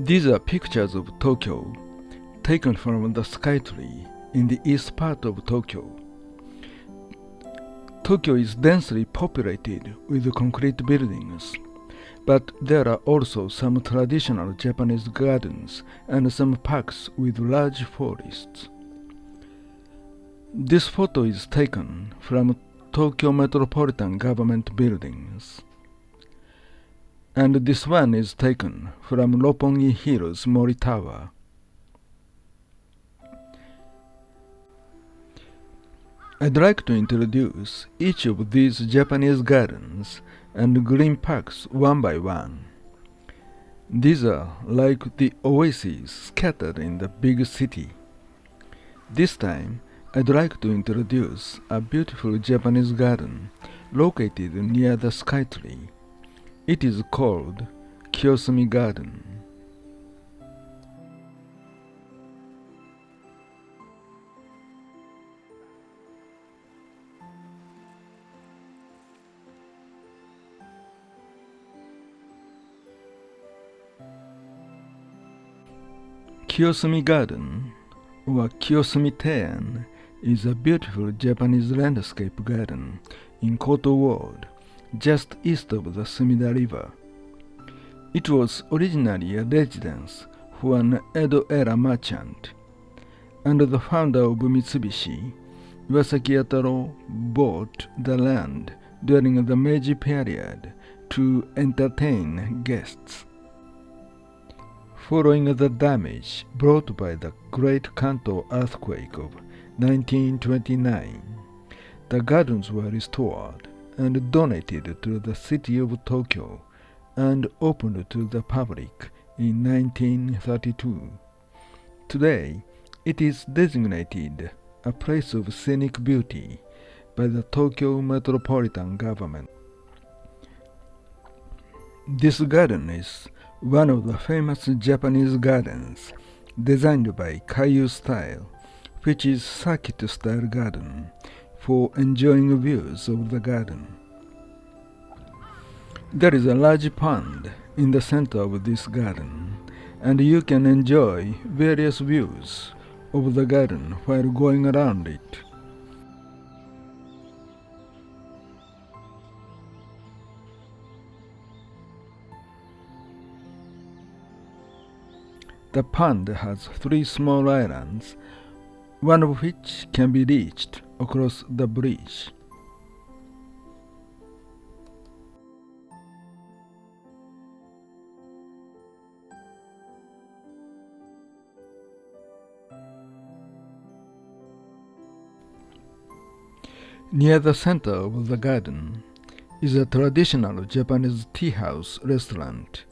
These are pictures of Tokyo, taken from the sky tree in the east part of Tokyo. Tokyo is densely populated with concrete buildings, but there are also some traditional Japanese gardens and some parks with large forests. This photo is taken from Tokyo Metropolitan Government buildings. And this one is taken from Roppongi Hills Mori Tower. I'd like to introduce each of these Japanese gardens and green parks one by one. These are like the oases scattered in the big city. This time, I'd like to introduce a beautiful Japanese garden located near the sky tree. It is called Kiyosumi Garden. Kiyosumi Garden, or Kiyosumi庭, is a beautiful Japanese landscape garden in Koto Ward, just east of the Sumida River. It was originally a residence for an Edo-era merchant, and the founder of Mitsubishi, Iwasaki Yataro, bought the land during the Meiji period to entertain guests. Following the damage brought by the Great Kanto earthquake of 1929, the gardens were restored and donated to the city of Tokyo and opened to the public in 1932. Today, it is designated a place of scenic beauty by the Tokyo Metropolitan Government. This garden is one of the famous Japanese gardens designed by Kaiyu style, which is circuit-style garden for enjoying views of the garden. There is a large pond in the center of this garden, and you can enjoy various views of the garden while going around it. The pond has 3 small islands, one of which can be reached across the bridge. Near the center of the garden is a traditional Japanese tea house restaurant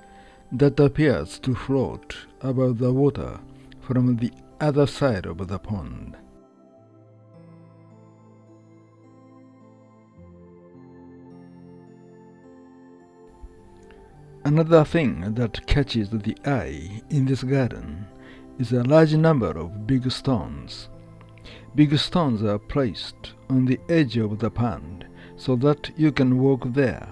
that appears to float above the water from the other side of the pond. Another thing that catches the eye in this garden is a large number of big stones. Big stones are placed on the edge of the pond so that you can walk there.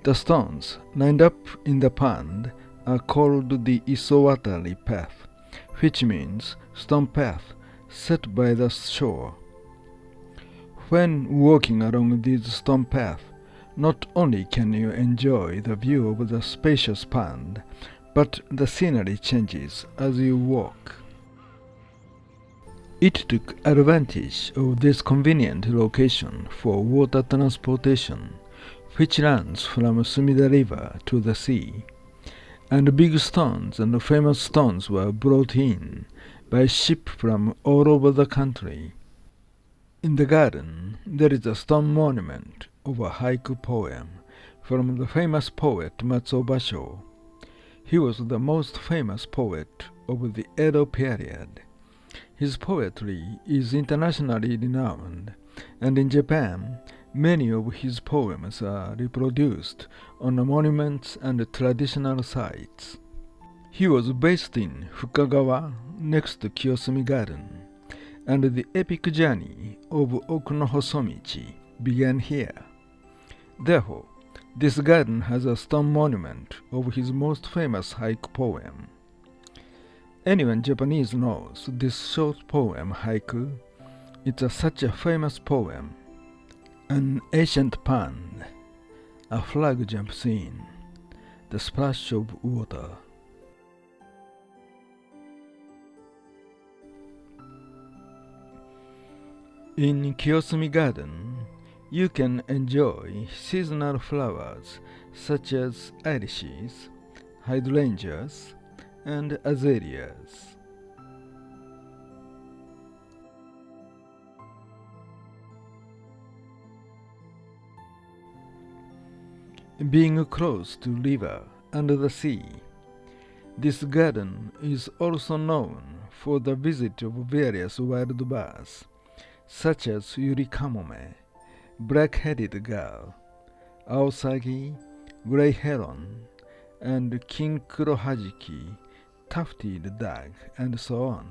The stones lined up in the pond are called the Isowatari path, which means stone path set by the shore. When walking along this stone path, not only can you enjoy the view of the spacious pond, but the scenery changes as you walk. It took advantage of this convenient location for water transportation, which runs from Sumida River to the sea, and big stones and famous stones were brought in by ship from all over the country. In the garden, there is a stone monument of a haiku poem from the famous poet Matsuo Basho. He was the most famous poet of the Edo period. His poetry is internationally renowned, and in Japan, many of his poems are reproduced on monuments and traditional sites. He was based in Fukagawa, next to Kiyosumi Garden, and the epic journey of Oku no Hosomichi began here. Therefore, This garden has a stone monument of his most famous haiku poem. Anyone Japanese knows this short poem haiku. It's such a famous poem. An ancient pond, a flag jumps in, the splash of water. In Kiyosumi Garden, you can enjoy seasonal flowers such as irises, hydrangeas, and azaleas. Being close to river and the sea, this garden is also known for the visit of various wild birds, such as yurikamome, black-headed gull, aosagi, grey heron, and king kurohajiki, tufted duck, and so on.